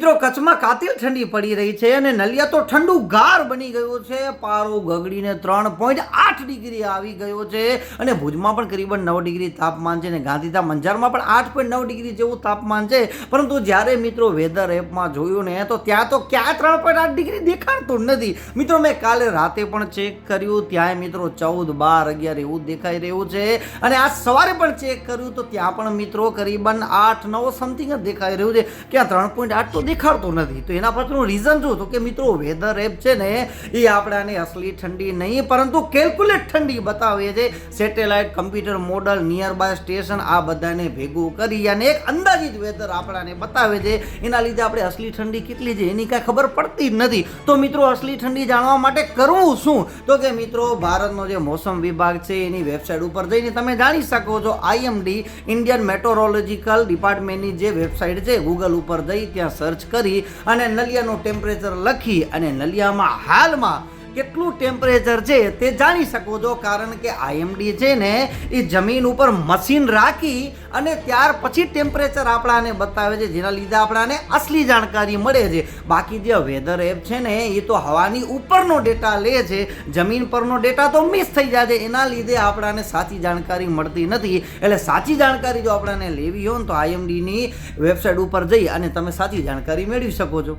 મિત્રો કચ્છમાં કાતિલ ઠંડી પડી રહી છે અને નલિયા તો ઠંડુ ગાર બની ગયો છે. પારો ગગડીને 3.8 ડિગ્રી આવી ગયો છે અને ભુજમાં પણ કરીબન 9 ડિગ્રી તાપમાન છે અને ગાંધીધામ અંજારમાં પણ 8.9 ડિગ્રી જેવું તાપમાન છે. પરંતુ જ્યારે મિત્રો વેધર એપમાં જોયું ને તો ત્યાં તો ક્યાં 3.8 ડિગ્રી દેખાડતું નથી. મિત્રો મેં કાલે રાતે પણ ચેક કર્યું, ત્યાં મિત્રો 14, 12, 11 એવું દેખાઈ રહ્યું છે અને આજ સવારે પણ ચેક કર્યું તો ત્યાં પણ મિત્રો કરીબન 8, 9 સમથિંગ જ દેખાઈ રહ્યું છે. ક્યાં 3.8 તો દેખાડતો નથી. તો એના પાછળનું રીઝન શું? તો કે મિત્રો વેધર એપ છે ને એ આપણાને અસલી ઠંડી નહીં પરંતુ કેલ્ક્યુલેટ ઠંડી બતાવે છે. Satellite, computer model, nearby station આ બધાને ભેગું કરી અને એક અંદાજિત વેધર આપણાને બતાવે છે. એના લીધે આપણે અસલી ઠંડી કેટલી છે એની કાંઈ ખબર પડતી જ નથી. તો મિત્રો અસલી ઠંડી જાણવા માટે કરવું શું? તો કે મિત્રો ભારતનો જે મોસમ વિભાગ છે એની વેબસાઇટ ઉપર જઈને તમે જાણી શકો છો. IMD ઇન્ડિયન મેટ્રોરોલોજીકલ ડિપાર્ટમેન્ટની જે વેબસાઇટ છે ગૂગલ ઉપર જઈ ત્યાં સર્ચ કરી અને નલિયાનું ટેમ્પરેચર લખી અને નલિયામાં હાલમાં કેટલું ટેમ્પરેચર છે તે જાણી શકો છો. કારણ કે IMD છે ને એ જમીન ઉપર મશીન રાખી અને ત્યાર પછી ટેમ્પરેચર આપણાને બતાવે છે, જેના લીધે આપણાને અસલી જાણકારી મળે છે. બાકી જે વેધર એપ છે ને એ તો હવાની ઉપરનો ડેટા લે છે, જમીન પરનો ડેટા તો મિસ થઈ જાય છે. એના લીધે આપણાને સાચી જાણકારી મળતી નથી. એટલે સાચી જાણકારી જો આપણાને લેવી હોય ને તો IMDની વેબસાઇટ ઉપર જઈ અને તમે સાચી જાણકારી મેળવી શકો છો.